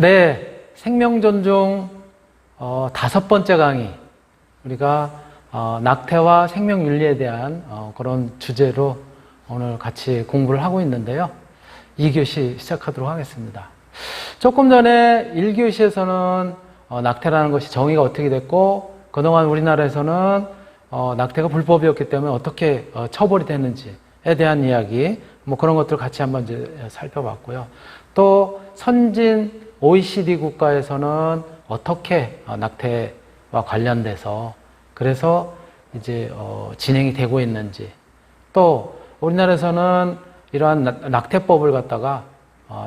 네, 생명존중 5번째 강의, 우리가 낙태와 생명윤리에 대한 그런 주제로 오늘 같이 공부를 하고 있는데요. 2교시 시작하도록 하겠습니다. 조금 전에 1교시에서는 낙태라는 것이 정의가 어떻게 됐고, 그동안 우리나라에서는 낙태가 불법이었기 때문에 어떻게 처벌이 됐는지에 대한 이야기, 뭐 그런 것들을 같이 한번 이제 살펴봤고요. 또 선진 OECD 국가에서는 어떻게 낙태와 관련돼서 그래서 이제 진행이 되고 있는지, 또 우리나라에서는 이러한 낙태법을 갖다가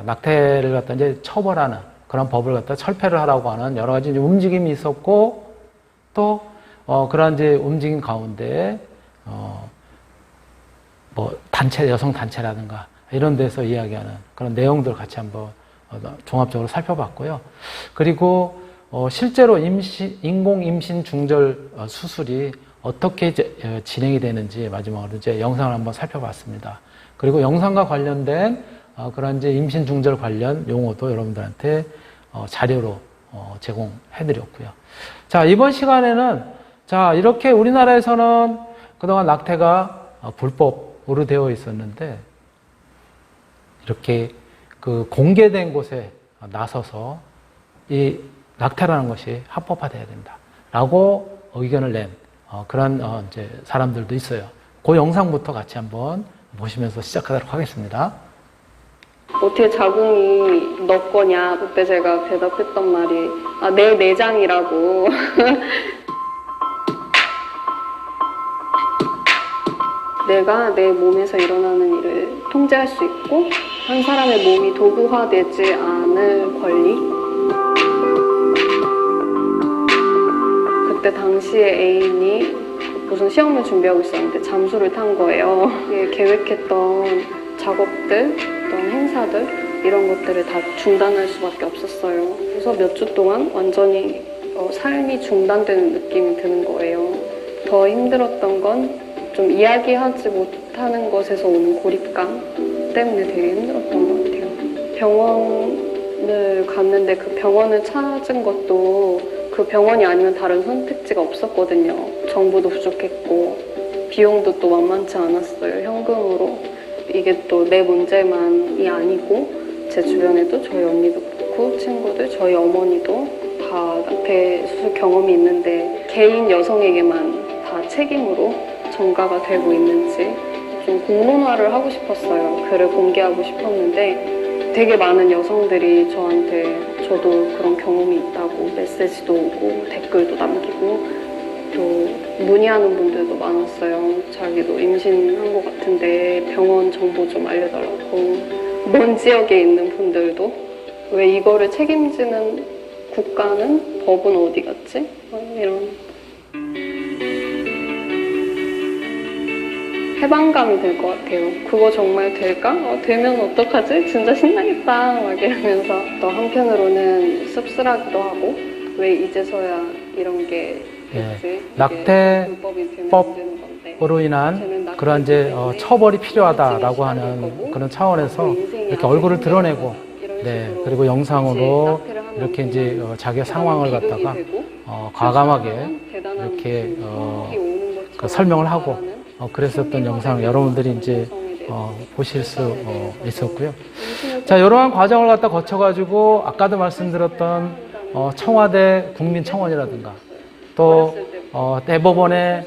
낙태를 갖다 이제 처벌하는 그런 법을 갖다 철폐를 하라고 하는 여러 가지 이제 움직임이 있었고, 또 그러한 이제 움직임 가운데 뭐 단체, 여성 단체라든가 이런 데서 이야기하는 그런 내용들 같이 한번 종합적으로 살펴봤고요. 그리고 실제로 인공 임신 중절 수술이 어떻게 이제 진행이 되는지 마지막으로 이제 영상을 한번 살펴봤습니다. 그리고 영상과 관련된 그런 이제 임신 중절 관련 용어도 여러분들한테 자료로 제공해드렸고요. 자, 이번 시간에는 자, 이렇게 우리나라에서는 그동안 낙태가 불법으로 되어 있었는데, 이렇게 그 공개된 곳에 나서서 이 낙태라는 것이 합법화돼야 된다라고 의견을 낸 그런 이제 사람들도 있어요. 그 영상부터 같이 한번 보시면서 시작하도록 하겠습니다. 어떻게 자궁이 너 거냐? 그때 제가 대답했던 말이 내 내장이라고. 내가 내 몸에서 일어나는 일을 통제할 수 있고 한 사람의 몸이 도구화되지 않을 권리. 그때 당시에 애인이 무슨 시험을 준비하고 있었는데 잠수를 탄 거예요. 계획했던 작업들, 어떤 행사들 이런 것들을 다 중단할 수밖에 없었어요. 그래서 몇 주 동안 완전히 삶이 중단되는 느낌이 드는 거예요. 더 힘들었던 건 좀 이야기하지 못하는 것에서 오는 고립감 때문에 되게 힘들었던 것 같아요. 병원을 갔는데 그 병원을 찾은 것도 그 병원이 아니면 다른 선택지가 없었거든요. 정보도 부족했고 비용도 또 만만치 않았어요. 현금으로. 이게 또 내 문제만이 아니고 제 주변에도 저희 언니도 그렇고 친구들, 저희 어머니도 다 낙태 수술 경험이 있는데 개인 여성에게만 다 책임으로 전가가 되고 있는지 좀 공론화를 하고 싶었어요. 글을 공개하고 싶었는데 되게 많은 여성들이 저한테 저도 그런 경험이 있다고 메시지도 오고 댓글도 남기고 또 문의하는 분들도 많았어요. 자기도 임신한 것 같은데 병원 정보 좀 알려달라고. 먼 지역에 있는 분들도 왜 이거를 책임지는 국가는 법은 어디 갔지? 이런 해방감이 들 것 같아요. 그거 정말 될까? 되면 어떡하지? 진짜 신나겠다 막 이러면서 또 한편으로는 씁쓸하기도 하고 왜 이제서야 이런 게 됐지? 낙태법으로 인한 그런 이제 처벌이 필요하다라고 하는 그런 차원에서 이렇게 얼굴을 드러내고, 네, 그리고 영상으로 이렇게 이제 자기의 상황을 갖다가 과감하게 이렇게 설명을 하고 그랬었던 영상 여러분들이 이제 보실 수 있었고요. 자, 이러한 과정을 갖다 거쳐가지고 아까도 말씀드렸던 청와대 국민청원이라든가 또 대법원의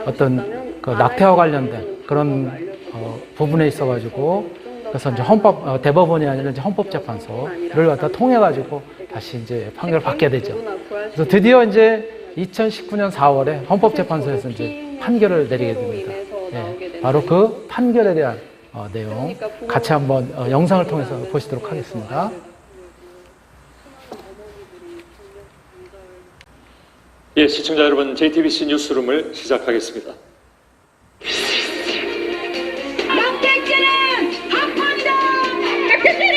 어떤 그 낙태와 관련된 그런 부분에 있어가지고 그래서 이제 대법원이 아니라 이제 헌법재판소를 갖다 통해가지고 다시 이제 판결을 받게 되죠. 그래서 드디어 이제 2019년 4월에 헌법재판소에서 이제 판결을 내리게 됩니다. 네, 바로 그 판결에 대한 내용 같이 한번 영상을 통해서 보시도록 하겠습니다. 예, 시청자 여러분, JTBC 뉴스룸을 시작하겠습니다. 낙태죄는 합헌이다! 낙태죄는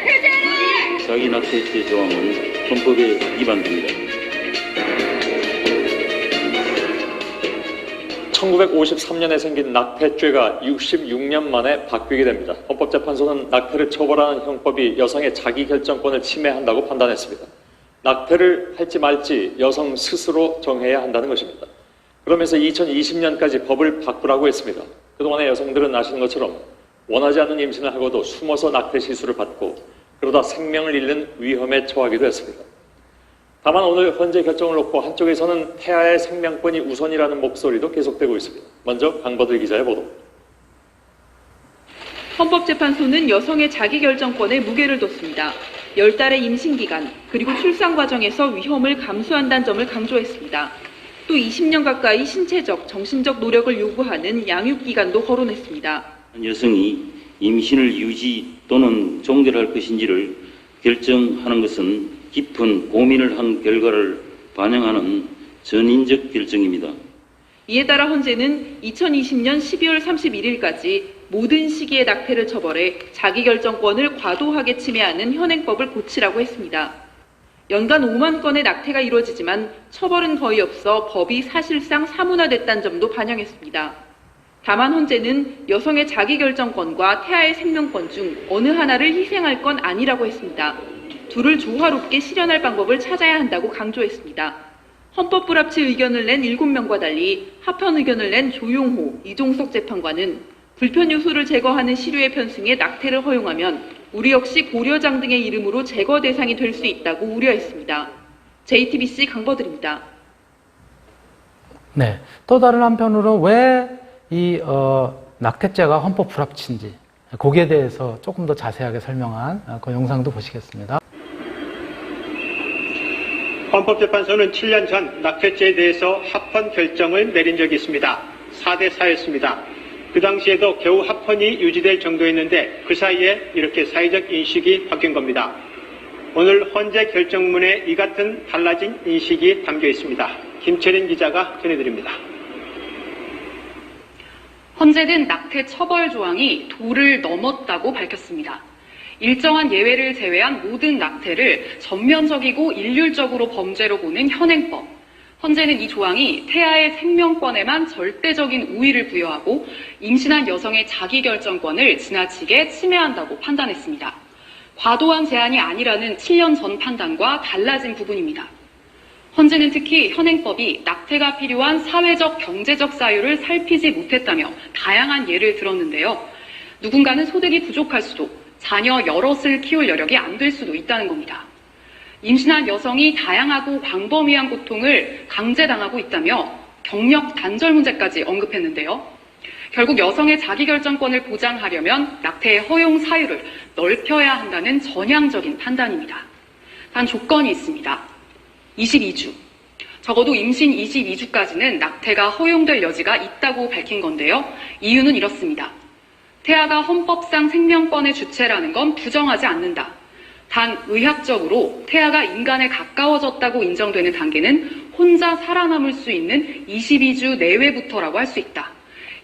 해제하라! 자기 낙태죄 조항은 헌법에 위반됩니다. 1953년에 생긴 낙태죄가 66년 만에 바뀌게 됩니다. 헌법재판소는 낙태를 처벌하는 형법이 여성의 자기결정권을 침해한다고 판단했습니다. 낙태를 할지 말지 여성 스스로 정해야 한다는 것입니다. 그러면서 2020년까지 법을 바꾸라고 했습니다. 그동안의 여성들은 아시는 것처럼 원하지 않는 임신을 하고도 숨어서 낙태 시술을 받고 그러다 생명을 잃는 위험에 처하기도 했습니다. 다만 오늘 헌재 결정을 놓고 한쪽에서는 태아의 생명권이 우선이라는 목소리도 계속되고 있습니다. 먼저 강버들 기자의 보도. 헌법재판소는 여성의 자기결정권에 무게를 뒀습니다. 10달의 임신기간, 그리고 출산 과정에서 위험을 감수한다는 점을 강조했습니다. 또 20년 가까이 신체적, 정신적 노력을 요구하는 양육기간도 거론했습니다. 여성이 임신을 유지 또는 종결할 것인지를 결정하는 것은 깊은 고민을 한 결과를 반영하는 전인적 결정입니다. 이에 따라 헌재는 2020년 12월 31일까지 모든 시기에 낙태를 처벌해 자기결정권을 과도하게 침해하는 현행법을 고치라고 했습니다. 연간 5만 건의 낙태가 이루어지지만 처벌은 거의 없어 법이 사실상 사문화됐다는 점도 반영했습니다. 다만 헌재는 여성의 자기결정권과 태아의 생명권 중 어느 하나를 희생할 건 아니라고 했습니다. 둘을 조화롭게 실현할 방법을 찾아야 한다고 강조했습니다. 헌법 불합치 의견을 낸 7명과 달리 합헌 의견을 낸 조용호, 이종석 재판관은 불편 요소를 제거하는 시류의 편승에 낙태를 허용하면 우리 역시 고려장 등의 이름으로 제거 대상이 될 수 있다고 우려했습니다. JTBC 강버들입니다. 네. 또 다른 한편으로 왜 이 낙태죄가 헌법 불합치인지 거기에 대해서 조금 더 자세하게 설명한 그 영상도 보시겠습니다. 헌법재판소는 7년 전 낙태죄에 대해서 합헌 결정을 내린 적이 있습니다. 4대 4였습니다. 그 당시에도 겨우 합헌이 유지될 정도였는데 그 사이에 이렇게 사회적 인식이 바뀐 겁니다. 오늘 헌재 결정문에 이 같은 달라진 인식이 담겨 있습니다. 김채린 기자가 전해드립니다. 헌재는 낙태 처벌 조항이 도를 넘었다고 밝혔습니다. 일정한 예외를 제외한 모든 낙태를 전면적이고 일률적으로 범죄로 보는 현행법. 헌재는 이 조항이 태아의 생명권에만 절대적인 우위를 부여하고 임신한 여성의 자기결정권을 지나치게 침해한다고 판단했습니다. 과도한 제한이 아니라는 7년 전 판단과 달라진 부분입니다. 헌재는 특히 현행법이 낙태가 필요한 사회적, 경제적 사유를 살피지 못했다며 다양한 예를 들었는데요. 누군가는 소득이 부족할 수도, 자녀 여럿을 키울 여력이 안 될 수도 있다는 겁니다. 임신한 여성이 다양하고 광범위한 고통을 강제당하고 있다며 경력 단절 문제까지 언급했는데요. 결국 여성의 자기결정권을 보장하려면 낙태의 허용 사유를 넓혀야 한다는 전향적인 판단입니다. 단 조건이 있습니다. 22주. 적어도 임신 22주까지는 낙태가 허용될 여지가 있다고 밝힌 건데요. 이유는 이렇습니다. 태아가 헌법상 생명권의 주체라는 건 부정하지 않는다. 단 의학적으로 태아가 인간에 가까워졌다고 인정되는 단계는 혼자 살아남을 수 있는 22주 내외부터라고 할 수 있다.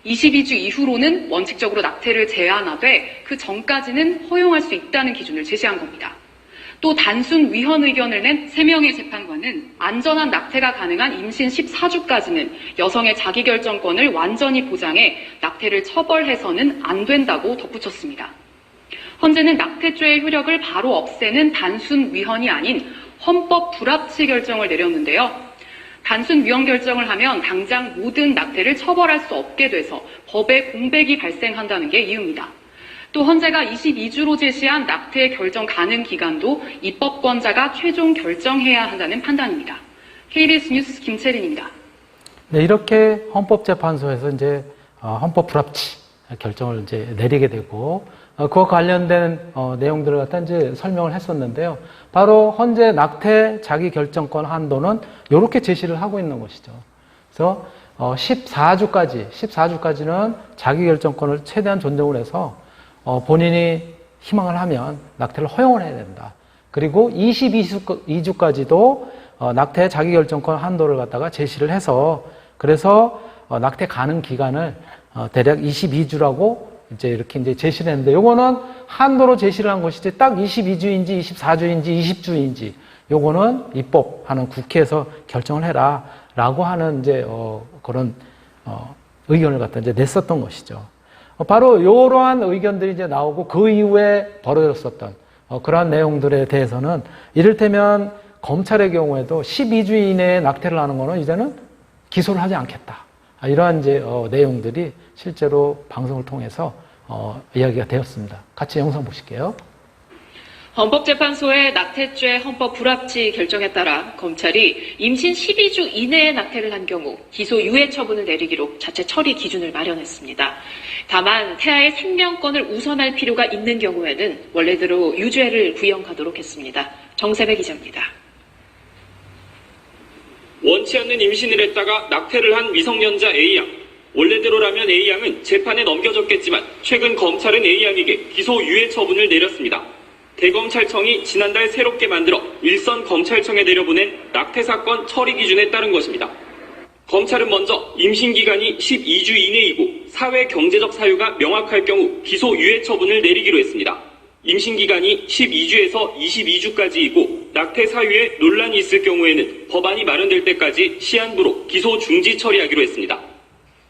22주 이후로는 원칙적으로 낙태를 제한하되 그 전까지는 허용할 수 있다는 기준을 제시한 겁니다. 또 단순 위헌 의견을 낸 3명의 재판관은 안전한 낙태가 가능한 임신 14주까지는 여성의 자기결정권을 완전히 보장해 낙태를 처벌해서는 안 된다고 덧붙였습니다. 헌재는 낙태죄의 효력을 바로 없애는 단순 위헌이 아닌 헌법 불합치 결정을 내렸는데요. 단순 위헌 결정을 하면 당장 모든 낙태를 처벌할 수 없게 돼서 법에 공백이 발생한다는 게 이유입니다. 또 헌재가 22주로 제시한 낙태 결정 가능 기간도 입법권자가 최종 결정해야 한다는 판단입니다. KBS 뉴스 김채린입니다. 네, 이렇게 헌법재판소에서 이제 헌법 불합치 결정을 이제 내리게 되고 그와 관련된 내용들을 갖다 이제 설명을 했었는데요. 바로 헌재 낙태 자기결정권 한도는 이렇게 제시를 하고 있는 것이죠. 그래서 14주까지는 자기결정권을 최대한 존중을 해서 본인이 희망을 하면 낙태를 허용을 해야 된다. 그리고 22주까지도 낙태 자기결정권 한도를 갖다가 제시를 해서 그래서 낙태 가능 기간을 대략 22주라고 이제 제시를 했는데 요거는 한도로 제시를 한 것이지 딱 22주인지 24주인지 20주인지 요거는 입법하는 국회에서 결정을 해라라고 하는 이제 그런 의견을 갖다 이제 냈었던 것이죠. 바로 이러한 의견들이 이제 나오고 그 이후에 벌어졌었던 그러한 내용들에 대해서는 이를테면 검찰의 경우에도 12주 이내에 낙태를 하는 거는 이제는 기소를 하지 않겠다. 이러한 이제 내용들이 실제로 방송을 통해서 이야기가 되었습니다. 같이 영상 보실게요. 헌법재판소의 낙태죄 헌법 불합치 결정에 따라 검찰이 임신 12주 이내에 낙태를 한 경우 기소 유예 처분을 내리기로 자체 처리 기준을 마련했습니다. 다만 태아의 생명권을 우선할 필요가 있는 경우에는 원래대로 유죄를 구형하도록 했습니다. 정세배 기자입니다. 원치 않는 임신을 했다가 낙태를 한 미성년자 A양. 원래대로라면 A양은 재판에 넘겨졌겠지만 최근 검찰은 A양에게 기소 유예 처분을 내렸습니다. 대검찰청이 지난달 새롭게 만들어 일선 검찰청에 내려보낸 낙태 사건 처리 기준에 따른 것입니다. 검찰은 먼저 임신 기간이 12주 이내이고 사회 경제적 사유가 명확할 경우 기소 유예 처분을 내리기로 했습니다. 임신 기간이 12주에서 22주까지이고 낙태 사유에 논란이 있을 경우에는 법안이 마련될 때까지 시한부로 기소 중지 처리하기로 했습니다.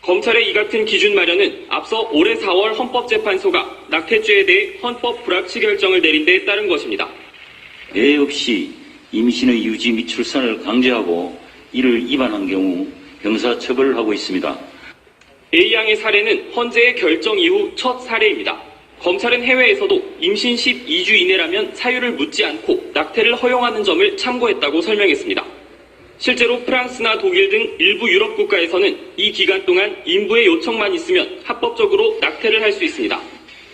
검찰의 이 같은 기준 마련은 앞서 올해 4월 헌법재판소가 낙태죄에 대해 헌법 불합치 결정을 내린 데에 따른 것입니다. 애 없이 임신의 유지 및 출산을 강제하고 이를 위반한 경우 형사처벌을 하고 있습니다. A양의 사례는 헌재의 결정 이후 첫 사례입니다. 검찰은 해외에서도 임신 12주 이내라면 사유를 묻지 않고 낙태를 허용하는 점을 참고했다고 설명했습니다. 실제로 프랑스나 독일 등 일부 유럽 국가에서는 이 기간 동안 인부의 요청만 있으면 합법적으로 낙태를 할 수 있습니다.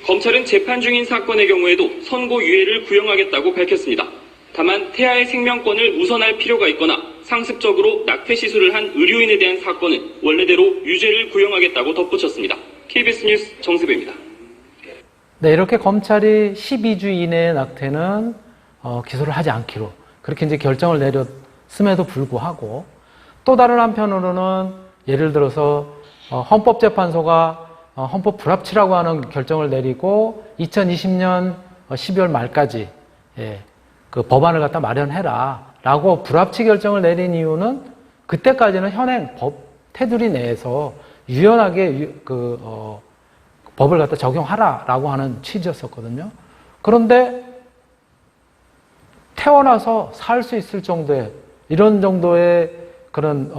검찰은 재판 중인 사건의 경우에도 선고 유예를 구형하겠다고 밝혔습니다. 다만 태아의 생명권을 우선할 필요가 있거나 상습적으로 낙태 시술을 한 의료인에 대한 사건은 원래대로 유죄를 구형하겠다고 덧붙였습니다. KBS 뉴스 정세배입니다. 네, 이렇게 검찰이 12주 이내의 낙태는 기소를 하지 않기로 그렇게 이제 결정을 내렸음에도 불구하고 또 다른 한편으로는 예를 들어서 헌법재판소가 헌법 불합치라고 하는 결정을 내리고 2020년 12월 말까지 그 법안을 갖다 마련해라 라고 불합치 결정을 내린 이유는 그때까지는 현행 법 테두리 내에서 유연하게 법을 갖다 적용하라라고 하는 취지였었거든요. 그런데 태어나서 살 수 있을 정도의 이런 정도의 그런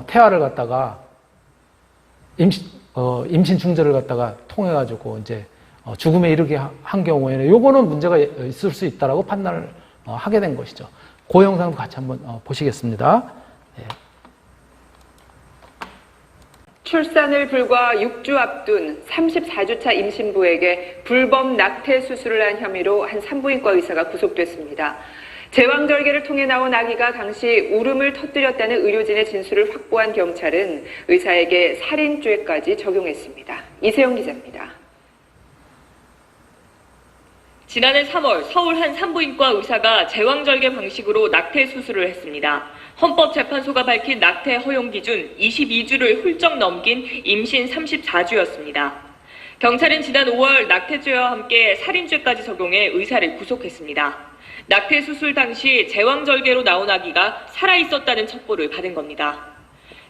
태아를 갖다가 임신 중절을 갖다가 통해 가지고 이제 죽음에 이르게 한 경우에는 요거는 문제가 있을 수 있다라고 판단을 하게 된 것이죠. 그 영상도 같이 한번 보시겠습니다. 예. 출산을 불과 6주 앞둔 34주차 임신부에게 불법 낙태 수술을 한 혐의로 한 산부인과 의사가 구속됐습니다. 제왕절개를 통해 나온 아기가 당시 울음을 터뜨렸다는 의료진의 진술을 확보한 경찰은 의사에게 살인죄까지 적용했습니다. 이세영 기자입니다. 지난해 3월 서울 한 산부인과 의사가 제왕절개 방식으로 낙태 수술을 했습니다. 헌법재판소가 밝힌 낙태 허용 기준 22주를 훌쩍 넘긴 임신 34주였습니다. 경찰은 지난 5월 낙태죄와 함께 살인죄까지 적용해 의사를 구속했습니다. 낙태 수술 당시 제왕절개로 나온 아기가 살아있었다는 첩보를 받은 겁니다.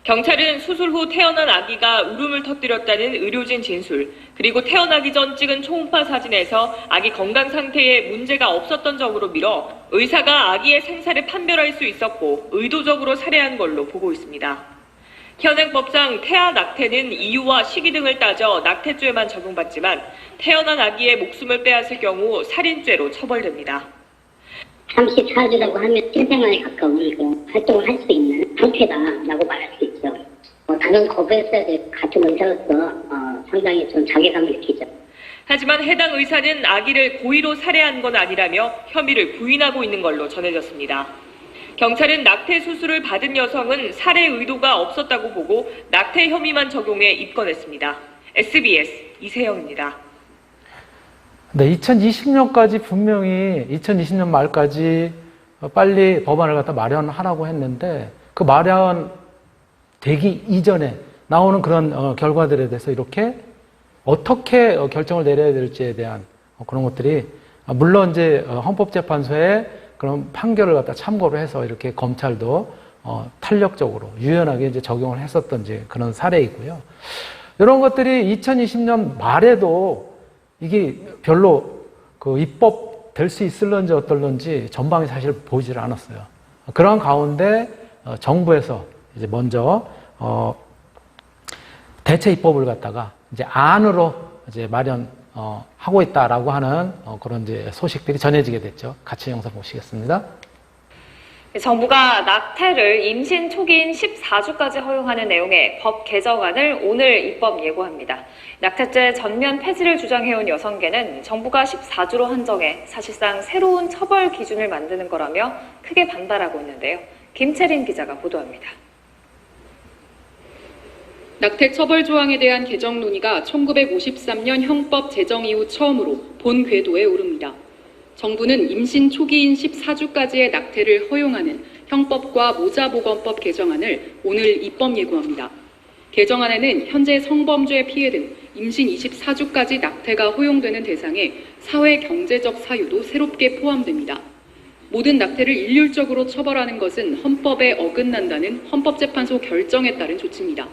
경찰은 수술 후 태어난 아기가 울음을 터뜨렸다는 의료진 진술, 그리고 태어나기 전 찍은 초음파 사진에서 아기 건강 상태에 문제가 없었던 점으로 미뤄 의사가 아기의 생사를 판별할 수 있었고 의도적으로 살해한 걸로 보고 있습니다. 현행법상 태아 낙태는 이유와 시기 등을 따져 낙태죄만 적용받지만 태어난 아기의 목숨을 빼앗을 경우 살인죄로 처벌됩니다. 34주라고 하면 신생아에 가까운 그 활동을 할 수 있는 상태다라고 말할 수 있죠. 다른 거부했어야 될 같은 의사로서 상당히 좀 자괴감을 느끼죠. 하지만 해당 의사는 아기를 고의로 살해한 건 아니라며 혐의를 부인하고 있는 걸로 전해졌습니다. 경찰은 낙태 수술을 받은 여성은 살해 의도가 없었다고 보고 낙태 혐의만 적용해 입건했습니다. SBS 이세영입니다. 네, 2020년까지 분명히 2020년 말까지 빨리 법안을 갖다 마련하라고 했는데 그 마련 되기 이전에 나오는 그런 결과들에 대해서 이렇게 어떻게 결정을 내려야 될지에 대한 그런 것들이 물론 이제 헌법재판소의 그런 판결을 갖다 참고를 해서 이렇게 검찰도 탄력적으로 유연하게 이제 적용을 했었던 이제 그런 사례이고요. 이런 것들이 2020년 말에도 이게 별로 그 입법 될 수 있을런지 어떨런지 전방이 사실 보이질 않았어요. 그런 가운데 정부에서 이제 먼저 대체 입법을 갖다가 이제 안으로 이제 마련하고 있다라고 하는 그런 이제 소식들이 전해지게 됐죠. 같이 영상 보시겠습니다. 정부가 낙태를 임신 초기인 14주까지 허용하는 내용의 법 개정안을 오늘 입법 예고합니다. 낙태죄 전면 폐지를 주장해온 여성계는 정부가 14주로 한정해 사실상 새로운 처벌 기준을 만드는 거라며 크게 반발하고 있는데요. 김채린 기자가 보도합니다. 낙태 처벌 조항에 대한 개정 논의가 1953년 형법 제정 이후 처음으로 본 궤도에 오릅니다. 정부는 임신 초기인 14주까지의 낙태를 허용하는 형법과 모자보건법 개정안을 오늘 입법 예고합니다. 개정안에는 현재 성범죄 피해 등 임신 24주까지 낙태가 허용되는 대상에 사회 경제적 사유도 새롭게 포함됩니다. 모든 낙태를 일률적으로 처벌하는 것은 헌법에 어긋난다는 헌법재판소 결정에 따른 조치입니다.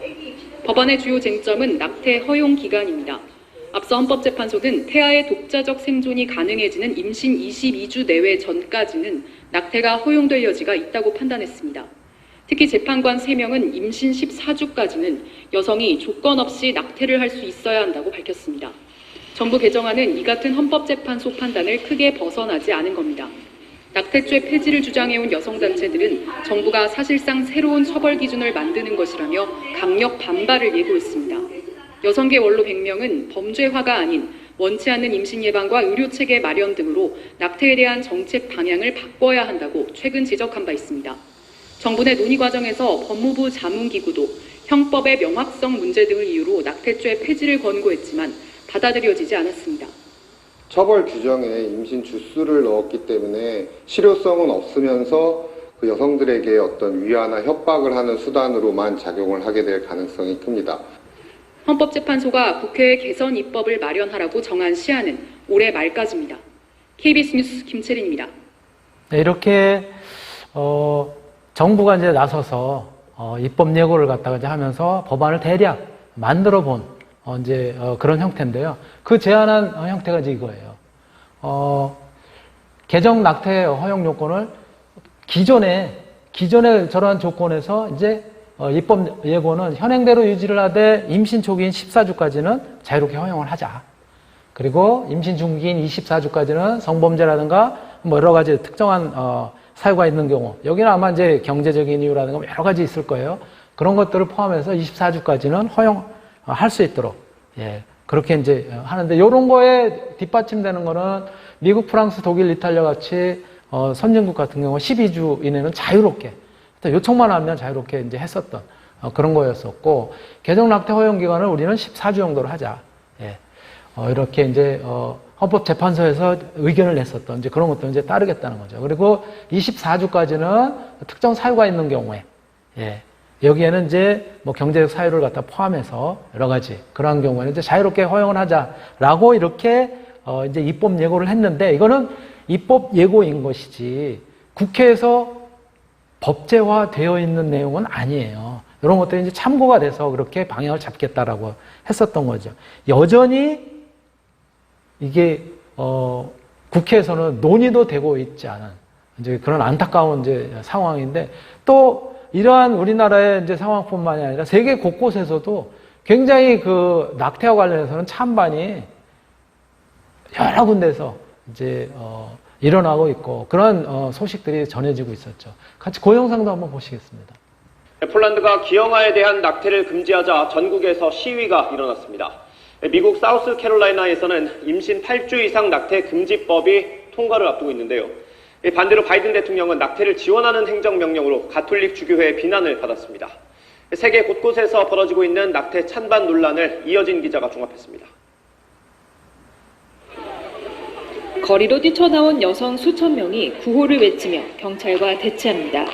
법안의 주요 쟁점은 낙태 허용 기간입니다. 앞서 헌법재판소는 태아의 독자적 생존이 가능해지는 임신 22주 내외 전까지는 낙태가 허용될 여지가 있다고 판단했습니다. 특히 재판관 3명은 임신 14주까지는 여성이 조건 없이 낙태를 할 수 있어야 한다고 밝혔습니다. 정부 개정안은 이 같은 헌법재판소 판단을 크게 벗어나지 않은 겁니다. 낙태죄 폐지를 주장해온 여성단체들은 정부가 사실상 새로운 처벌 기준을 만드는 것이라며 강력 반발을 예고했습니다. 여성계 원로 100명은 범죄화가 아닌 원치 않는 임신 예방과 의료체계 마련 등으로 낙태에 대한 정책 방향을 바꿔야 한다고 최근 지적한 바 있습니다. 정부 내 논의 과정에서 법무부 자문기구도 형법의 명확성 문제 등을 이유로 낙태죄 폐지를 권고했지만 받아들여지지 않았습니다. 처벌 규정에 임신 주수를 넣었기 때문에 실효성은 없으면서 그 여성들에게 어떤 위화나 협박을 하는 수단으로만 작용을 하게 될 가능성이 큽니다. 헌법재판소가 국회에 개선 입법을 마련하라고 정한 시한은 올해 말까지입니다. KBS 뉴스 김채린입니다. 네, 이렇게 정부가 이제 나서서 입법 예고를 갖다가 이제 하면서 법안을 대략 만들어 본 그런 형태인데요. 그 제안한 형태가 이제 이거예요. 개정 낙태 허용 요건을 기존에 저러한 조건에서 이제 입법 예고는 현행대로 유지를 하되 임신 초기인 14주까지는 자유롭게 허용을 하자. 그리고 임신 중기인 24주까지는 성범죄라든가 뭐 여러 가지 특정한 사유가 있는 경우, 여기는 아마 이제 경제적인 이유라든가 여러 가지 있을 거예요. 그런 것들을 포함해서 24주까지는 허용할 수 있도록, 예, 그렇게 이제 하는데, 이런 거에 뒷받침되는 거는 미국, 프랑스, 독일, 이탈리아 같이 선진국 같은 경우 12주 이내는 자유롭게, 요청만 하면 자유롭게 이제 했었던 그런 거였었고, 개정 낙태 허용 기간을 우리는 14주 정도로 하자. 예. 이렇게 이제 헌법재판소에서 의견을 냈었던 이제 그런 것도 이제 따르겠다는 거죠. 그리고 24주까지는 특정 사유가 있는 경우에, 예, 여기에는 이제 뭐 경제적 사유를 갖다 포함해서 여러 가지 그러한 경우에는 이제 자유롭게 허용을 하자라고 이렇게 이제 입법 예고를 했는데, 이거는 입법 예고인 것이지 국회에서 법제화 되어 있는 내용은 아니에요. 이런 것들이 이제 참고가 돼서 그렇게 방향을 잡겠다라고 했었던 거죠. 여전히 이게 국회에서는 논의도 되고 있지 않은 이제 그런 안타까운 이제 상황인데, 또 이러한 우리나라의 이제 상황뿐만이 아니라 세계 곳곳에서도 굉장히 그 낙태와 관련해서는 찬반이 여러 군데서 이제 일어나고 있고 그런 소식들이 전해지고 있었죠. 같이 그 영상도 한번 보시겠습니다. 폴란드가 기형아에 대한 낙태를 금지하자 전국에서 시위가 일어났습니다. 미국 사우스캐롤라이나에서는 임신 8주 이상 낙태 금지법이 통과를 앞두고 있는데요. 반대로 바이든 대통령은 낙태를 지원하는 행정명령으로 가톨릭 주교회의 비난을 받았습니다. 세계 곳곳에서 벌어지고 있는 낙태 찬반 논란을 이어진 기자가 종합했습니다. 거리로 뛰쳐나온 여성 수천 명이 구호를 외치며 경찰과 대치합니다.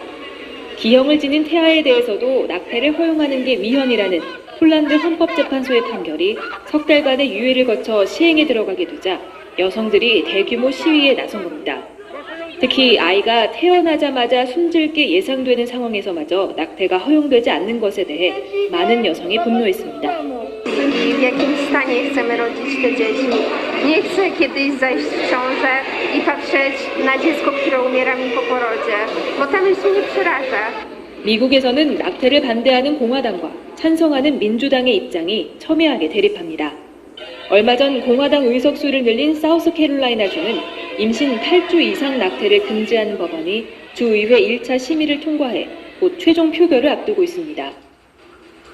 기형을 지닌 태아에 대해서도 낙태를 허용하는 게 위헌이라는 폴란드 헌법재판소의 판결이 석 달간의 유예를 거쳐 시행에 들어가게 되자 여성들이 대규모 시위에 나선 겁니다. 특히 아이가 태어나자마자 숨질 게 예상되는 상황에서마저 낙태가 허용되지 않는 것에 대해 많은 여성이 분노했습니다. jakim stanie chcemy rodzić te dzieci. Nie chcę kiedyś zajść w ciążę i patrzeć na dziecko, które umiera mi po porodzie, bo ta myśl mnie przeraża. 미국에서는 낙태를 반대하는 공화당과 찬성하는 민주당의 입장이 첨예하게 대립합니다. 얼마 전 공화당 의석수를 늘린 사우스캐롤라이나주는 임신 8주 이상 낙태를 금지하는 법안이 주의회 1차 심의를 통과해 곧 최종 표결을 앞두고 있습니다.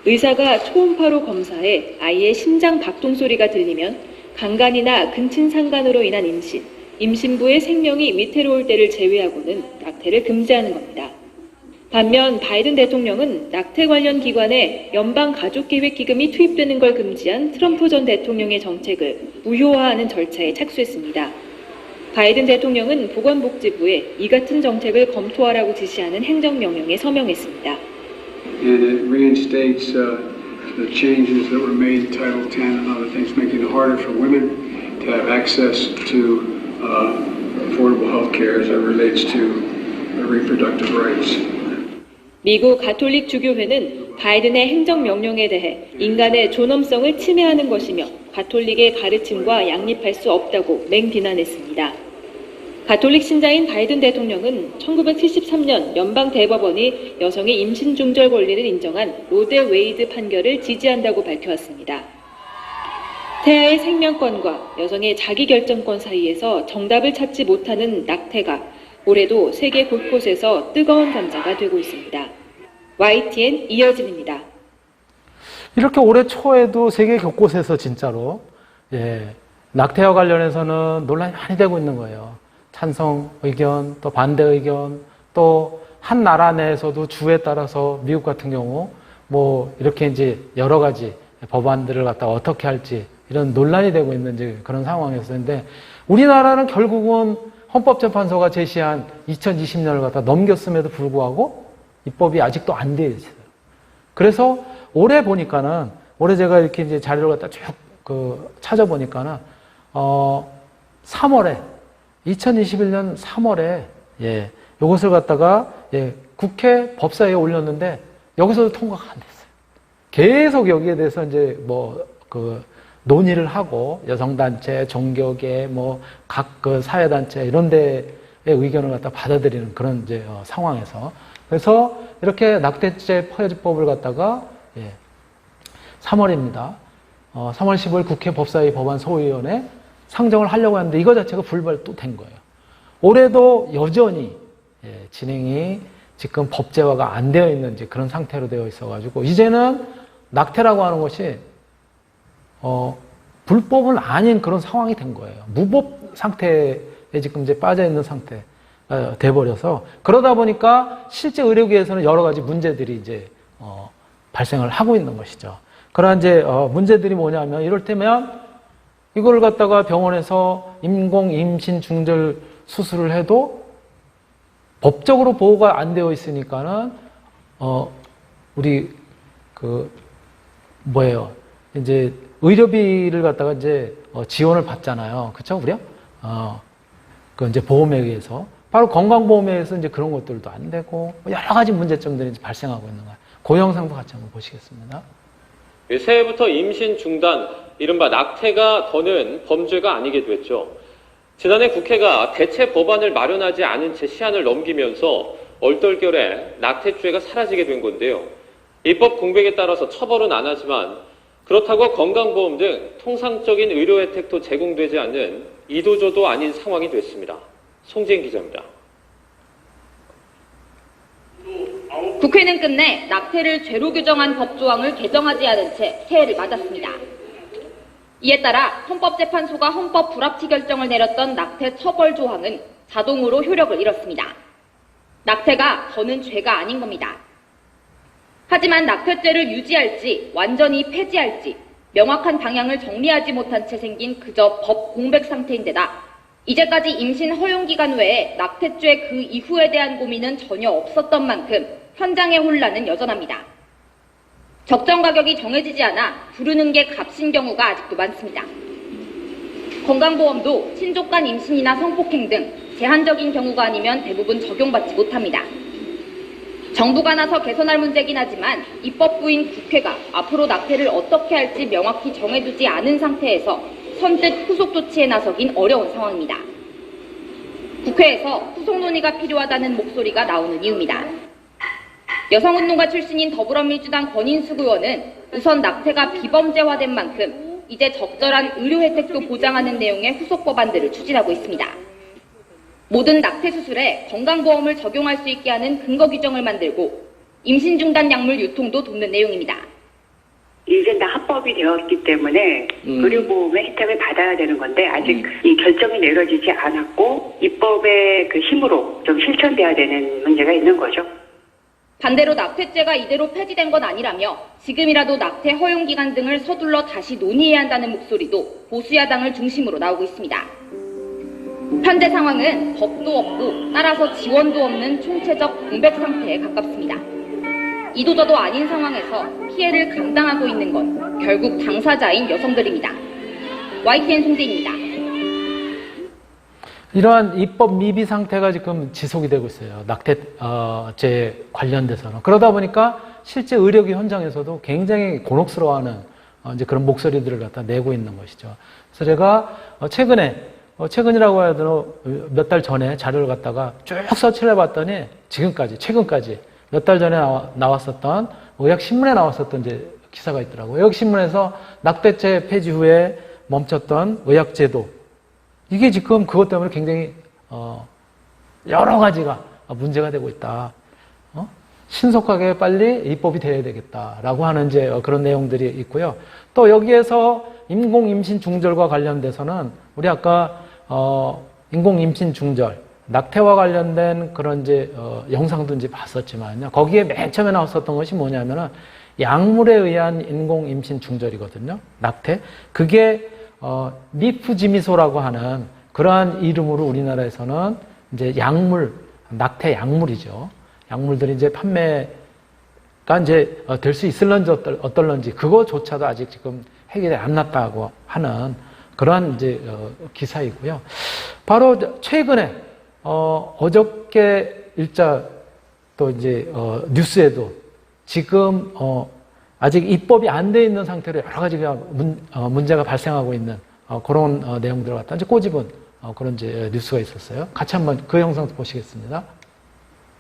의사가 초음파로 검사해 아이의 심장 박동 소리가 들리면 강간이나 근친상간으로 인한 임신부의 생명이 위태로울 때를 제외하고는 낙태를 금지하는 겁니다. 반면 바이든 대통령은 낙태 관련 기관에 연방가족계획기금이 투입되는 걸 금지한 트럼프 전 대통령의 정책을 무효화하는 절차에 착수했습니다. 바이든 대통령은 보건복지부에 이 같은 정책을 검토하라고 지시하는 행정명령에 서명했습니다. And it reinstates the changes that were made in Title X and other things, making it harder for women to have access to affordable health care as it relates to reproductive rights. 미국 가톨릭 주교회는 바이든의 행정명령에 대해 인간의 존엄성을 침해하는 것이며 가톨릭의 가르침과 양립할 수 없다고 맹비난했습니다. 가톨릭 신자인 바이든 대통령은 1973년 연방대법원이 여성의 임신 중절 권리를 인정한 로데 웨이드 판결을 지지한다고 밝혀왔습니다. 태아의 생명권과 여성의 자기결정권 사이에서 정답을 찾지 못하는 낙태가 올해도 세계 곳곳에서 뜨거운 감자가 되고 있습니다. YTN 이여진입니다. 이렇게 올해 초에도 세계 곳곳에서 진짜로 낙태와 관련해서는 논란이 많이 되고 있는 거예요. 찬성 의견, 또 반대 의견, 또 한 나라 내에서도 주에 따라서 미국 같은 경우 뭐 이렇게 이제 여러 가지 법안들을 갖다가 어떻게 할지 이런 논란이 되고 있는 이제 그런 상황이었는데 우리나라는 결국은 헌법재판소가 제시한 2020년을 갖다 넘겼음에도 불구하고 입법이 아직도 안 되어 있어요. 그래서 올해 보니까는 올해 제가 이렇게 이제 자료를 갖다 쭉 찾아보니까는 3월에 2021년 3월에 이것을 갖다가 국회 법사위에 올렸는데 여기서도 통과가 안 됐어요. 계속 여기에 대해서 이제 논의를 하고 여성단체, 종교계, 각 사회단체 이런 데의 의견을 갖다 받아들이는 그런 이제 상황에서 그래서 이렇게 낙태죄 폐지법을 갖다가 3월입니다. 3월 15일 국회 법사위 법안 소위원회 상정을 하려고 하는데 이거 자체가 불발 또 된 거예요. 올해도 여전히 진행이 지금 법제화가 안 되어 있는 그런 상태로 되어 있어가지고 이제는 낙태라고 하는 것이 불법은 아닌 그런 상황이 된 거예요. 무법 상태에 지금 이제 빠져 있는 상태 돼버려서 그러다 보니까 실제 의료계에서는 여러 가지 문제들이 이제 발생을 하고 있는 것이죠. 그러한 이제 문제들이 뭐냐면 이럴 때면 이걸 갖다가 병원에서 인공 임신 중절 수술을 해도 법적으로 보호가 안 되어 있으니까는 우리 이제 의료비를 갖다가 이제 지원을 받잖아요. 그렇죠, 우리요? 이제 보험에 의해서 바로 건강보험에 의해서 이제 그런 것들도 안 되고 여러 가지 문제점들이 이제 발생하고 있는 거예요. 그 영상도 같이 한번 보시겠습니다. 새해부터 임신 중단, 이른바 낙태가 더는 범죄가 아니게 됐죠. 지난해 국회가 대체 법안을 마련하지 않은 채 시한을 넘기면서 얼떨결에 낙태죄가 사라지게 된 건데요. 입법 공백에 따라서 처벌은 안 하지만 그렇다고 건강보험 등 통상적인 의료 혜택도 제공되지 않는 이도저도 아닌 상황이 됐습니다. 송지은 기자입니다. 국회는 끝내 낙태를 죄로 규정한 법조항을 개정하지 않은 채 새해를 맞았습니다. 이에 따라 헌법재판소가 헌법 불합치 결정을 내렸던 낙태 처벌 조항은 자동으로 효력을 잃었습니다. 낙태가 더는 죄가 아닌 겁니다. 하지만 낙태죄를 유지할지 완전히 폐지할지 명확한 방향을 정리하지 못한 채 생긴 그저 법 공백 상태인데다 이제까지 임신 허용기간 외에 낙태죄 그 이후에 대한 고민은 전혀 없었던 만큼 현장의 혼란은 여전합니다. 적정 가격이 정해지지 않아 부르는 게 값인 경우가 아직도 많습니다. 건강보험도 친족 간 임신이나 성폭행 등 제한적인 경우가 아니면 대부분 적용받지 못합니다. 정부가 나서 개선할 문제긴 하지만 입법부인 국회가 앞으로 낙태를 어떻게 할지 명확히 정해두지 않은 상태에서 선뜻 후속 조치에 나서긴 어려운 상황입니다. 국회에서 후속 논의가 필요하다는 목소리가 나오는 이유입니다. 여성운동가 출신인 더불어민주당 권인숙 의원은 우선 낙태가 비범죄화된 만큼 이제 적절한 의료 혜택도 보장하는 내용의 후속 법안들을 추진하고 있습니다. 모든 낙태 수술에 건강보험을 적용할 수 있게 하는 근거 규정을 만들고 임신 중단 약물 유통도 돕는 내용입니다. 이제 다 합법이 되었기 때문에 의료보험의 혜택을 받아야 되는 건데 아직 이 결정이 내려지지 않았고 입법의 그 힘으로 좀 실천돼야 되는 문제가 있는 거죠. 반대로 낙태죄가 이대로 폐지된 건 아니라며 지금이라도 낙태 허용 기간 등을 서둘러 다시 논의해야 한다는 목소리도 보수야당을 중심으로 나오고 있습니다. 현재 상황은 법도 없고 따라서 지원도 없는 총체적 공백 상태에 가깝습니다. 이도저도 아닌 상황에서 피해를 감당하고 있는 건 결국 당사자인 여성들입니다. YTN 송재입니다. 이러한 입법 미비 상태가 지금 지속이 되고 있어요. 낙태죄 관련돼서는. 그러다 보니까 실제 의료기 현장에서도 굉장히 곤혹스러워하는 이제 그런 목소리들을 갖다 내고 있는 것이죠. 그래서 제가 최근이라고 해야 되나 몇 달 전에 자료를 갖다가 쭉 서치를 해봤더니 최근까지 몇 달 전에 나왔었던 의학신문에 나왔었던 이제 기사가 있더라고요. 의학신문에서 낙태죄 폐지 후에 멈췄던 의학제도 이게 지금 그것 때문에 굉장히 여러 가지가 문제가 되고 있다. 신속하게 빨리 입법이 돼야 되겠다라고 하는 이제 그런 내용들이 있고요. 또 여기에서 인공 임신 중절과 관련돼서는 우리 아까 인공 임신 중절 낙태와 관련된 그런 이제 영상도 이제 봤었지만요. 거기에 맨 처음에 나왔었던 것이 뭐냐면은 약물에 의한 인공 임신 중절이거든요. 낙태. 그게 미프지미소라고 하는 그러한 이름으로 우리나라에서는 이제 낙태 약물이죠. 약물들이 이제 판매가 이제 될 수 있을런지 어떨런지 그거조차도 아직 지금 해결이 안 났다고 하는 그러한 이제 기사이고요. 바로 최근에 어저께 일자 또 이제 뉴스에도 지금 아직 입법이 안 돼 있는 상태로 여러 가지가 문제가 발생하고 있는 그런 내용들을 갖다 이제 꼬집은 그런 이제 뉴스가 있었어요. 같이 한번 그 영상도 보시겠습니다.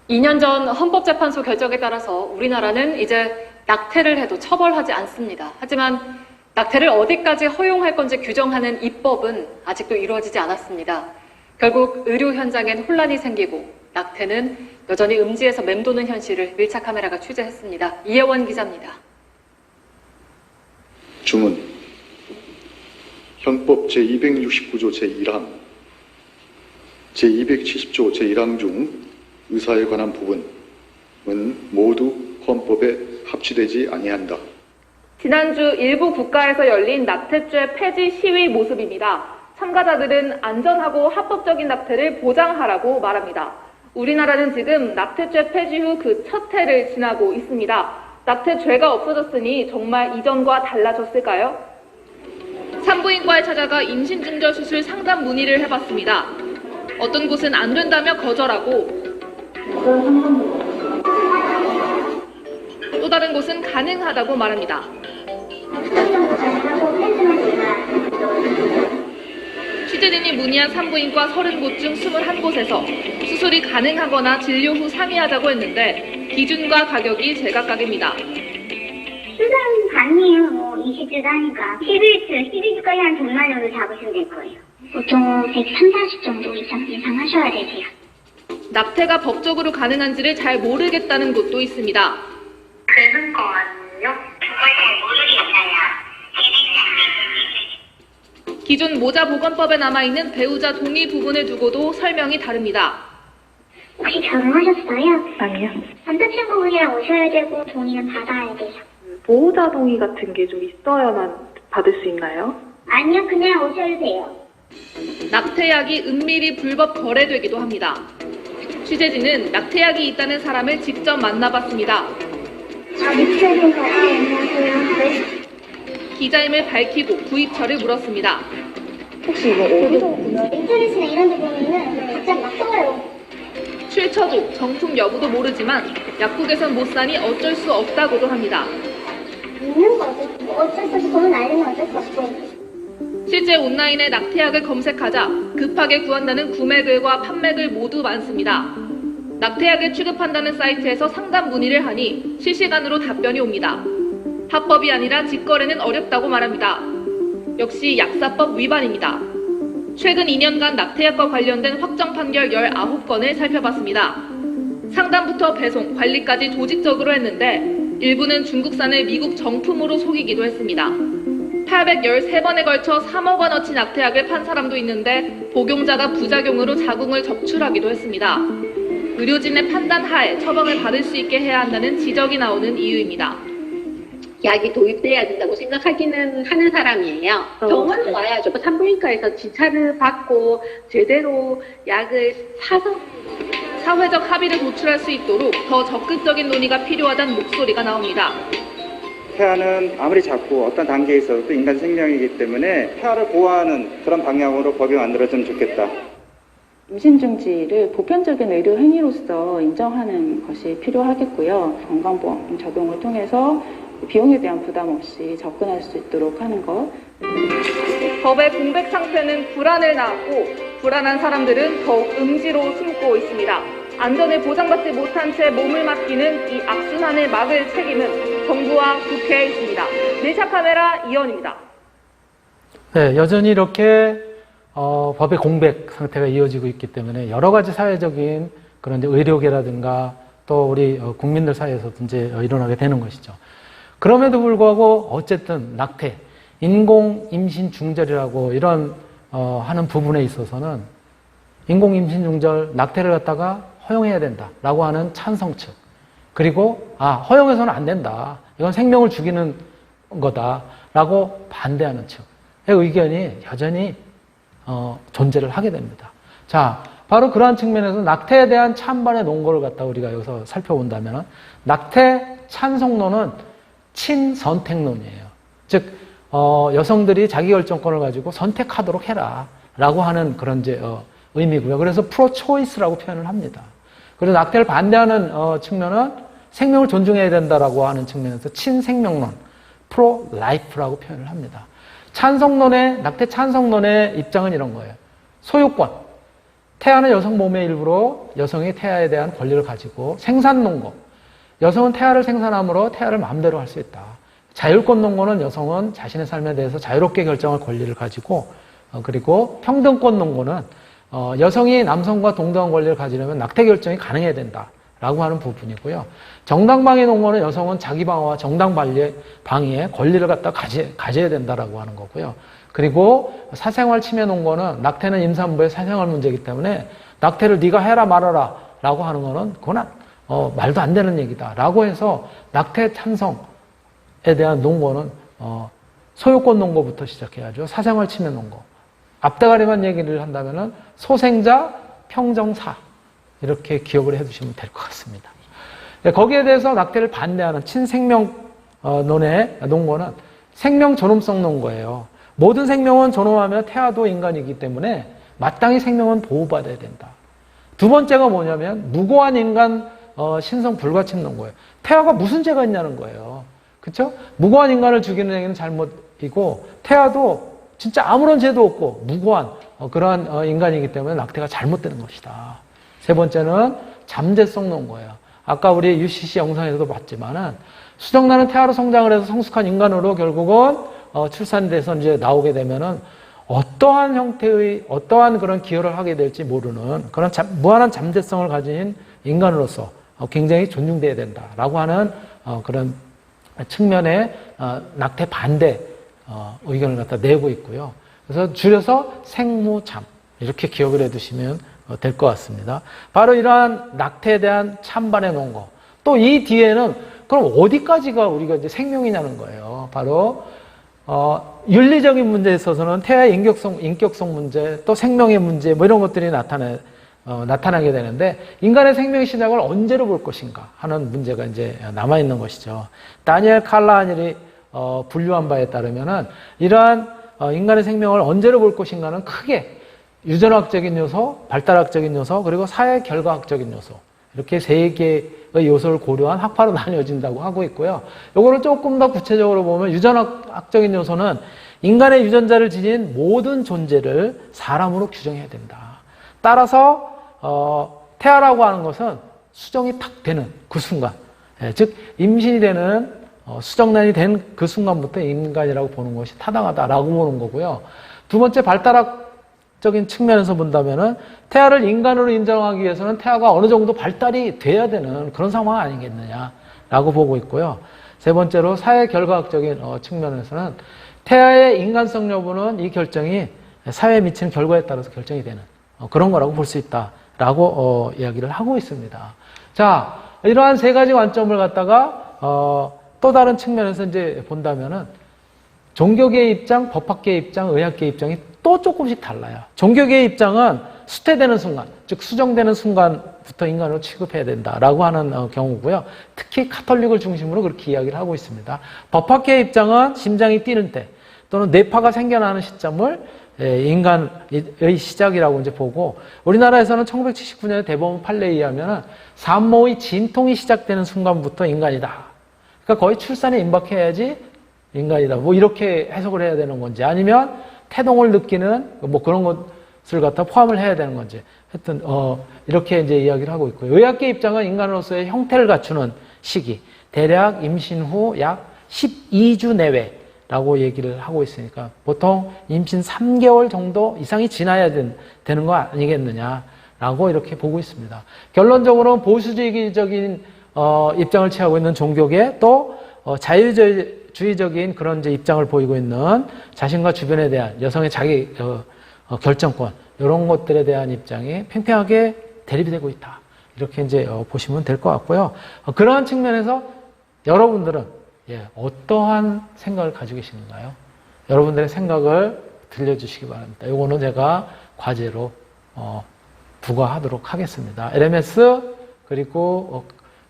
2년 전 헌법재판소 결정에 따라서 우리나라는 이제 낙태를 해도 처벌하지 않습니다. 하지만 낙태를 어디까지 허용할 건지 규정하는 입법은 아직도 이루어지지 않았습니다. 결국 의료 현장엔 혼란이 생기고 낙태는 여전히 음지에서 맴도는 현실을 밀착 카메라가 취재했습니다. 이혜원 기자입니다. 주문. 헌법 제269조 제1항, 제270조 제1항 중 의사에 관한 부분은 모두 헌법에 합치되지 아니한다. 지난주 일부 국가에서 열린 낙태죄 폐지 시위 모습입니다. 참가자들은 안전하고 합법적인 낙태를 보장하라고 말합니다. 우리나라는 지금 낙태죄 폐지 후 그 첫 해를 지나고 있습니다. 낙태죄가 없어졌으니 정말 이전과 달라졌을까요? 산부인과에 찾아가 임신중절 수술 상담 문의를 해봤습니다. 어떤 곳은 안 된다며 거절하고 또 다른 곳은 가능하다고 말합니다. 취재진이 문의한 산부인과 30곳 중 21곳에서 수술이 가능하거나 진료 후 상의하자고 했는데 기준과 가격이 제각각입니다. 수술은 가능해요. 뭐 20주도 하니까 11주까지 한 100만 정도 잡으시면 될 거예요. 보통 130, 40 정도 이상 하셔야 되세요. 낙태가 법적으로 가능한지를 잘 모르겠다는 곳도 있습니다. 되는 거 아니에요? 정말 잘 모르겠어요. 기존 모자보건법에 남아있는 배우자 동의 부분을 두고도 설명이 다릅니다. 혹시 결혼하셨어요? 아니요. 남자친구분이랑 오셔야 되고 동의는 받아야 돼요. 보호자 동의 같은 게 좀 있어야만 받을 수 있나요? 아니요, 그냥 오셔도 돼요. 낙태약이 은밀히 불법 거래되기도 합니다. 취재진은 낙태약이 있다는 사람을 직접 만나봤습니다. 안녕하세요. 기자임을 밝히고 구입처를 물었습니다. 혹시 이거 어디서 구매하세요? 인터넷이나 이런 데 보면은 갑자기 막 떠요. 필처도 정품 여부도 모르지만 약국에선 못 사니 어쩔 수 없다고도 합니다. 있는 거지. 어쩔 수 없이 돈을 날리면 어쩔 수 없고. 실제 온라인에 낙태약을 검색하자 급하게 구한다는 구매글과 판매글 모두 많습니다. 낙태약을 취급한다는 사이트에서 상담 문의를 하니 실시간으로 답변이 옵니다. 합법이 아니라 직거래는 어렵다고 말합니다. 역시 약사법 위반입니다. 최근 2년간 낙태약과 관련된 확정 판결 19건을 살펴봤습니다. 상담부터 배송, 관리까지 조직적으로 했는데 일부는 중국산을 미국 정품으로 속이기도 했습니다. 813번에 걸쳐 3억 원어치 낙태약을 판 사람도 있는데 복용자가 부작용으로 자궁을 적출하기도 했습니다. 의료진의 판단 하에 처방을 받을 수 있게 해야 한다는 지적이 나오는 이유입니다. 약이 도입돼야 된다고 생각하기는 하는 사람이에요. 병원에 와야죠. 산부인과에서 진찰을 받고 제대로 약을 사서 사회적 합의를 도출할 수 있도록 더 적극적인 논의가 필요하다는 목소리가 나옵니다. 태아는 아무리 작고 어떤 단계에 있어도 인간 생명이기 때문에 태아를 보호하는 그런 방향으로 법이 만들어지면 좋겠다. 임신 중지를 보편적인 의료 행위로서 인정하는 것이 필요하겠고요. 건강보험 적용을 통해서 비용에 대한 부담 없이 접근할 수 있도록 하는 것. 법의 공백 상태는 불안을 낳았고 불안한 사람들은 더욱 음지로 숨고 있습니다. 안전을 보장받지 못한 채 몸을 맡기는 이 악순환을 막을 책임은 정부와 국회에 있습니다. 4차 카메라 이현입니다. 네, 여전히 이렇게 법의 공백 상태가 이어지고 있기 때문에 여러 가지 사회적인 그런 이제 의료계라든가 또 우리 국민들 사이에서도 이제 일어나게 되는 것이죠. 그럼에도 불구하고 어쨌든 낙태, 인공 임신 중절이라고 이런 하는 부분에 있어서는 인공 임신 중절 낙태를 갖다가 허용해야 된다라고 하는 찬성 측, 그리고 허용해서는 안 된다, 이건 생명을 죽이는 거다라고 반대하는 측의 의견이 여전히 존재를 하게 됩니다. 자, 바로 그러한 측면에서 낙태에 대한 찬반의 논거를 갖다 우리가 여기서 살펴본다면 낙태 찬성론은 친선택론이에요. 즉 여성들이 자기결정권을 가지고 선택하도록 해라라고 하는 그런 이제 의미고요. 그래서 프로초이스라고 표현을 합니다. 그리고 낙태를 반대하는 측면은 생명을 존중해야 된다라고 하는 측면에서 친생명론, 프로라이프라고 표현을 합니다. 낙태 찬성론의 입장은 이런 거예요. 소유권, 태아는 여성 몸의 일부로 여성이 태아에 대한 권리를 가지고, 생산 논거, 여성은 태아를 생산함으로 태아를 마음대로 할 수 있다. 자율권 논거는 여성은 자신의 삶에 대해서 자유롭게 결정할 권리를 가지고, 그리고 평등권 논거는 여성이 남성과 동등한 권리를 가지려면 낙태 결정이 가능해야 된다라고 하는 부분이고요. 정당방위 논거는 여성은 자기 방어와 정당 방위의 권리를 갖다 가져야 된다라고 하는 거고요. 그리고 사생활 침해 논거는 낙태는 임산부의 사생활 문제이기 때문에 낙태를 네가 해라 말아라 라고 하는 거는 그건 말도 안 되는 얘기다라고 해서 낙태 찬성에 대한 논거는 소유권 논거부터 시작해야죠. 사생활 침해 논거. 앞대가리만 얘기를 한다면은 소생자, 평정사 이렇게 기억을 해두시면 될 것 같습니다. 거기에 대해서 낙태를 반대하는 친생명론의 논거는 생명 존엄성 논거예요. 모든 생명은 존엄하며 태아도 인간이기 때문에 마땅히 생명은 보호받아야 된다. 두 번째가 뭐냐면 무고한 인간 신성 불가침 논거예요. 태아가 무슨 죄가 있냐는 거예요. 그렇죠? 무고한 인간을 죽이는 행위는 잘못이고 태아도 진짜 아무런 죄도 없고 무고한 그러한 인간이기 때문에 낙태가 잘못되는 것이다. 세 번째는 잠재성 논거예요. 아까 우리 UCC 영상에서도 봤지만은 수정란은 태아로 성장을 해서 성숙한 인간으로 결국은 출산돼서 이제 나오게 되면은 어떠한 형태의 어떠한 그런 기여를 하게 될지 모르는 그런 무한한 잠재성을 가진 인간으로서 굉장히 존중돼야 된다라고 하는 그런 측면의 낙태 반대 의견을 갖다 내고 있고요. 그래서 줄여서 생무참 이렇게 기억을 해두시면 될 것 같습니다. 바로 이러한 낙태에 대한 찬반의 논거. 또 이 뒤에는 그럼 어디까지가 우리가 이제 생명이냐는 거예요. 바로 윤리적인 문제에 있어서는 태아의 인격성 문제, 또 생명의 문제, 뭐 이런 것들이 나타나게 되는데 인간의 생명의 시작을 언제로 볼 것인가 하는 문제가 이제 남아 있는 것이죠. 다니엘 칼라하닐이 분류한 바에 따르면은 이러한 인간의 생명을 언제로 볼 것인가는 크게 유전학적인 요소, 발달학적인 요소, 그리고 사회 결과학적인 요소. 이렇게 세 개의 요소를 고려한 학파로 나뉘어진다고 하고 있고요. 요거를 조금 더 구체적으로 보면 유전학적인 요소는 인간의 유전자를 지닌 모든 존재를 사람으로 규정해야 된다. 따라서 태아라고 하는 것은 수정이 탁 되는 그 순간, 즉 임신이 되는 수정란이 된 그 순간부터 인간이라고 보는 것이 타당하다라고 보는 거고요. 두 번째 발달학적인 측면에서 본다면은 태아를 인간으로 인정하기 위해서는 태아가 어느 정도 발달이 돼야 되는 그런 상황 아니겠느냐라고 보고 있고요. 세 번째로 사회 결과학적인 측면에서는 태아의 인간성 여부는 이 결정이 사회에 미치는 결과에 따라서 결정이 되는 그런 거라고 볼 수 있다라고 이야기를 하고 있습니다. 자, 이러한 세 가지 관점을 갖다가 또 다른 측면에서 이제 본다면은 종교계의 입장, 법학계의 입장, 의학계의 입장이 또 조금씩 달라요. 종교계의 입장은 수태되는 순간, 즉 수정되는 순간부터 인간으로 취급해야 된다라고 하는 경우고요. 특히 카톨릭을 중심으로 그렇게 이야기를 하고 있습니다. 법학계의 입장은 심장이 뛰는 때 또는 뇌파가 생겨나는 시점을 인간의 시작이라고 이제 보고, 우리나라에서는 1979년에 대법원 판례에 의하면 산모의 진통이 시작되는 순간부터 인간이다. 그러니까 거의 출산에 임박해야지 인간이다. 뭐 이렇게 해석을 해야 되는 건지, 아니면 태동을 느끼는 뭐 그런 것을 갖다 포함을 해야 되는 건지, 하여튼 이렇게 이제 이야기를 하고 있고요. 의학계 입장은 인간으로서의 형태를 갖추는 시기, 대략 임신 후 약 12주 내외라고 얘기를 하고 있으니까 보통 임신 3개월 정도 이상이 지나야 되는 거 아니겠느냐라고 이렇게 보고 있습니다. 결론적으로는 보수주의적인 입장을 취하고 있는 종교계, 또 자유주의적인 그런 이제 입장을 보이고 있는 자신과 주변에 대한 여성의 자기 결정권, 이런 것들에 대한 입장이 팽팽하게 대립이 되고 있다. 이렇게 이제 보시면 될 것 같고요. 그러한 측면에서 여러분들은 어떠한 생각을 가지고 계시는가요? 여러분들의 생각을 들려주시기 바랍니다. 이거는 제가 과제로 부과하도록 하겠습니다. LMS 그리고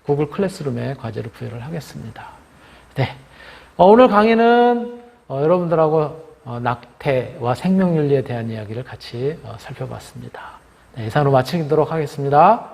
구글 클래스룸에 과제로 부여를 하겠습니다. 네. 오늘 강의는 여러분들하고 낙태와 생명윤리에 대한 이야기를 같이 살펴봤습니다. 네, 이상으로 마치도록 하겠습니다.